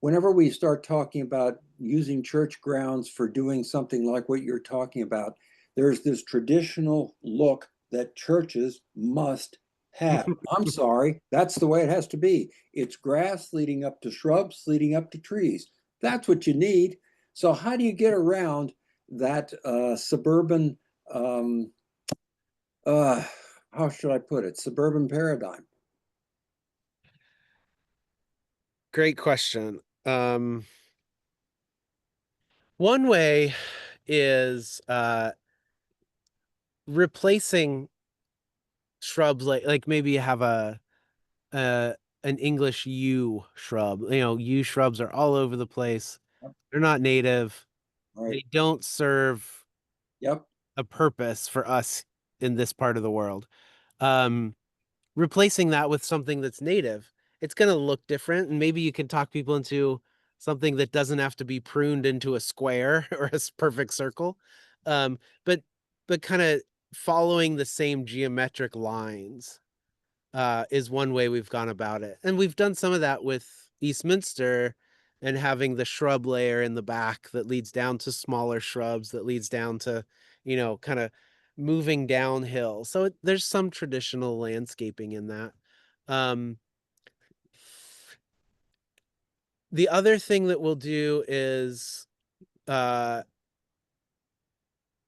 Whenever we start talking about using church grounds for doing something like what you're talking about, there's this traditional look that churches must have. I'm sorry, that's the way it has to be. It's grass leading up to shrubs, leading up to trees. That's what you need. So how do you get around that suburban, how should I put it, suburban paradigm? Great question. One way is replacing shrubs like maybe you have an English yew shrub. You know, yew shrubs are all over the place. They're not native. Right. They don't serve Yep. a purpose for us in this part of the world. Replacing that with something that's native, it's going to look different. And maybe you can talk people into something that doesn't have to be pruned into a square or a perfect circle. But kind of following the same geometric lines is one way we've gone about it. And we've done some of that with Eastminster and having the shrub layer in the back that leads down to smaller shrubs that leads down to, kind of moving downhill. So there's some traditional landscaping in that. The other thing that we'll do is have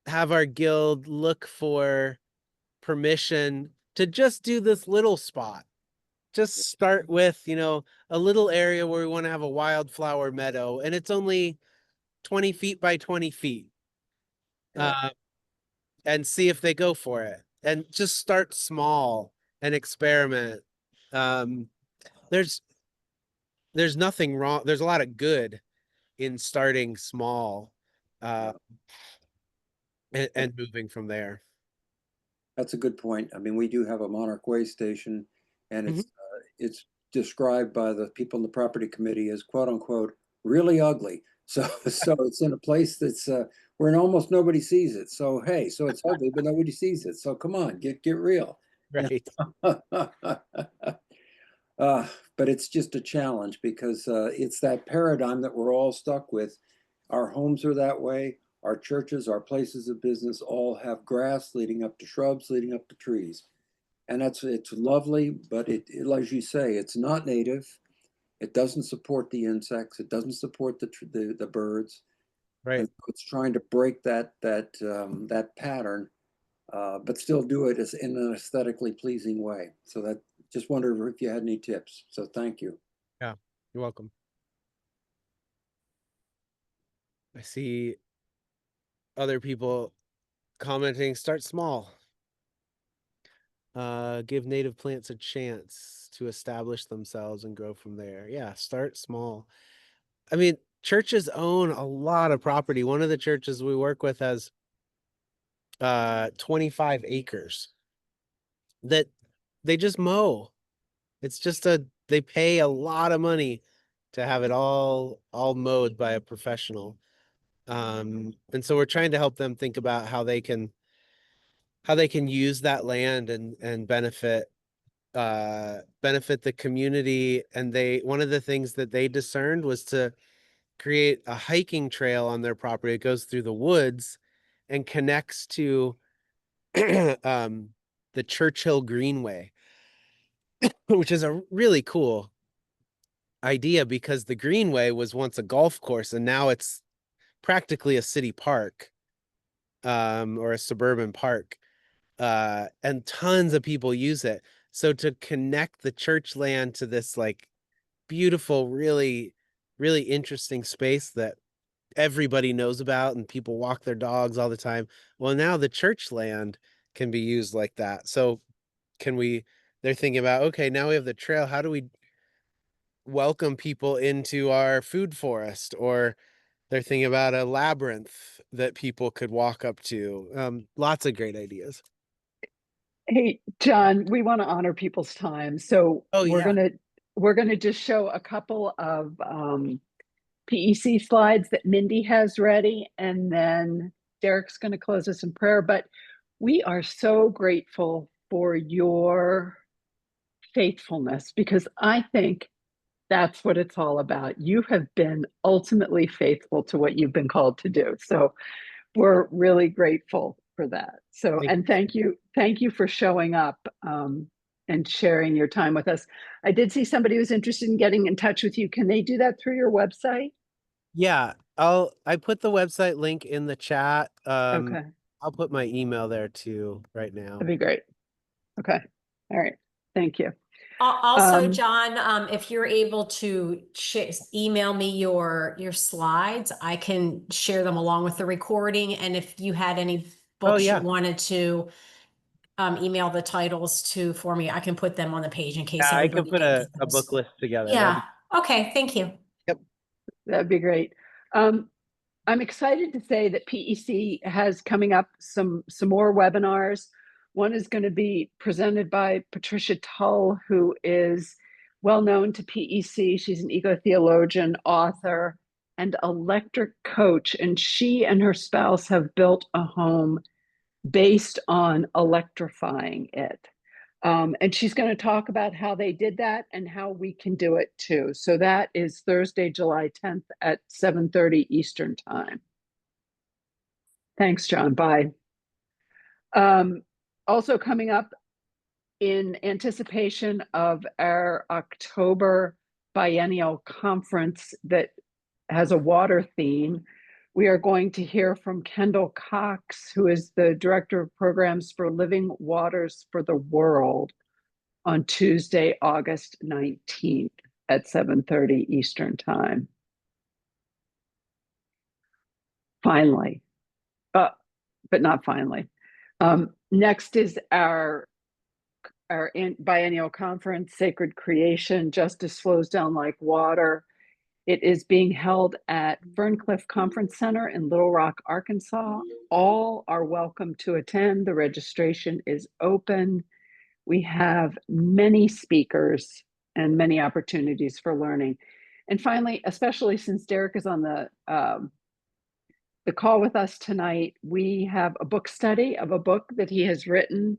our guild look for permission to just do this little spot. Just start with, a little area where we want to have a wildflower meadow, and it's only 20 feet by 20 feet. Yeah. And see if they go for it. And just start small and experiment. There's nothing wrong. There's a lot of good in starting small and moving from there. That's a good point. I mean, we do have a Monarch Way station, and it's described by the people in the property committee as "quote unquote" really ugly. So it's in a place that's where almost nobody sees it. So hey, so it's ugly, but nobody sees it. So come on, get real. Right. But it's just a challenge because it's that paradigm that we're all stuck with. Our homes are that way. Our churches, our places of business all have grass leading up to shrubs, leading up to trees. And it's lovely, but as you say, it's not native. It doesn't support the insects. It doesn't support the birds. Right. And so it's trying to break that pattern, but still do it as in an aesthetically pleasing way. So that just wondered if you had any tips. So thank you. Yeah, you're welcome. I see other people commenting, start small. Give native plants a chance to establish themselves and grow from there. Yeah, start small. I mean, churches own a lot of property. One of the churches we work with has 25 acres that they just mow. It's just they pay a lot of money to have it all mowed by a professional. And so we're trying to help them think about how they can use that land and benefit the community. And one of the things that they discerned was to create a hiking trail on their property. It goes through the woods and connects to the Churchill Greenway, which is a really cool idea because the Greenway was once a golf course and now it's practically a city park, or a suburban park. And tons of people use it. So to connect the church land to this like beautiful, really, really interesting space that everybody knows about and people walk their dogs all the time. Well, now the church land can be used like that. So they're thinking about, okay, now we have the trail. How do we welcome people into our food forest? Or they're thinking about a labyrinth that people could walk up to. Lots of great ideas. Hey, John, we want to honor people's time. So Oh, yeah. we're gonna just show a couple of PEC slides that Mindy has ready, and then Derek's going to close us in prayer. But we are so grateful for your faithfulness because I think that's what it's all about. You have been ultimately faithful to what you've been called to do. So we're really grateful for that. So, and thank you for showing up and sharing your time with us. I did see somebody who's interested in getting in touch with you. Can they do that through your website? Yeah, I put the website link in the chat. Okay, I'll put my email there too right now. that'd be great. Okay, all right, thank you. Also, John, if you're able to email me your slides, I can share them along with the recording. And if you had any books you wanted to email the titles to for me, I can put them on the page in case I can everybody put gets a book list together. Yeah. Okay. Thank you. Yep. That'd be great. I'm excited to say that PEC has coming up some more webinars. One is going to be presented by Patricia Tull, who is well known to PEC. She's an eco-theologian, author, and electric coach, and she and her spouse have built a home based on electrifying it. And she's going to talk about how they did that and how we can do it too. So that is Thursday, July 10th at 7:30 Eastern Time. Thanks, John. Bye. Also coming up in anticipation of our October biennial conference that has a water theme, we are going to hear from Kendall Cox, who is the Director of Programs for Living Waters for the World, on Tuesday, August 19th at 7:30 Eastern Time. Finally, but not finally. Next is our biennial conference, Sacred Creation, Justice Flows Down Like Water. It is being held at Ferncliff Conference Center in Little Rock, Arkansas. All are welcome to attend. The registration is open. We have many speakers and many opportunities for learning. And finally, especially since Derek is on the call with us tonight, we have a book study of a book that he has written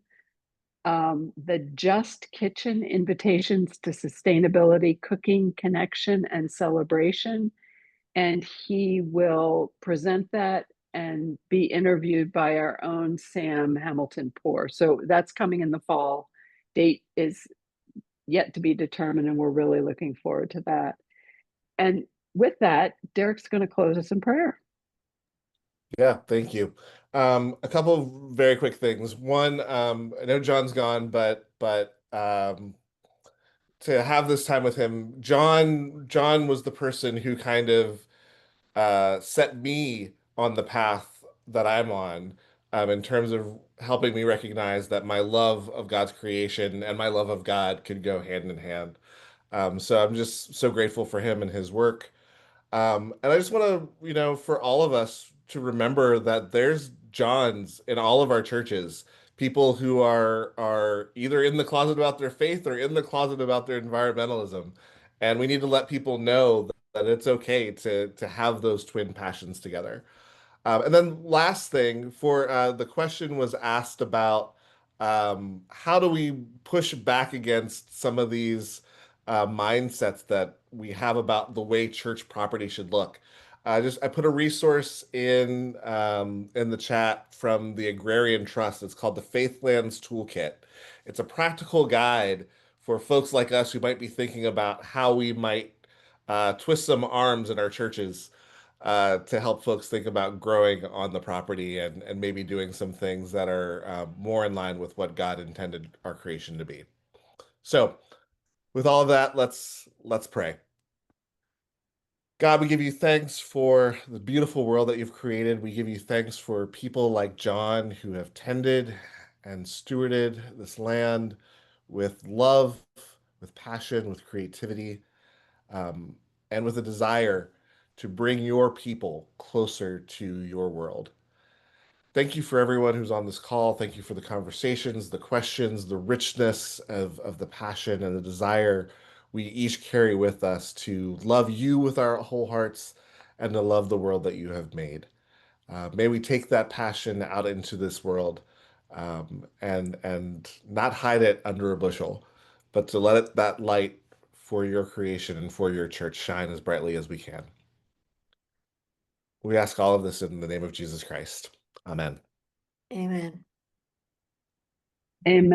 the Just Kitchen Invitations to Sustainability, Cooking, Connection, and Celebration. And he will present that and be interviewed by our own Sam Hamilton Poor. So that's coming in the fall. Date is yet to be determined, and we're really looking forward to that. And with that, Derek's going to close us in prayer. Yeah, thank you. A couple of very quick things. One, I know John's gone, but to have this time with him, John was the person who kind of set me on the path that I'm on, in terms of helping me recognize that my love of God's creation and my love of God could go hand in hand. So I'm just so grateful for him and his work. And I just want to, for all of us to remember that there's Johns in all of our churches, people who are either in the closet about their faith or in the closet about their environmentalism. And we need to let people know that it's okay to have those twin passions together. And then last thing, for the question was asked about, how do we push back against some of these mindsets that we have about the way church property should look. I put a resource in the chat from the Agrarian Trust. It's called the Faithlands Toolkit. It's a practical guide for folks like us who might be thinking about how we might twist some arms in our churches, to help folks think about growing on the property and maybe doing some things that are more in line with what God intended our creation to be. So, with all of that, let's pray. God, we give you thanks for the beautiful world that you've created. We give you thanks for people like John who have tended and stewarded this land with love, with passion, with creativity, um, and with a desire to bring your people closer to your world. Thank you for everyone who's on this call. Thank you for the conversations, the questions, the richness of the passion and the desire we each carry with us to love you with our whole hearts and to love the world that you have made. May we take that passion out into this world, and not hide it under a bushel, but to let that light for your creation and for your church shine as brightly as we can. We ask all of this in the name of Jesus Christ. Amen. Amen. Amen.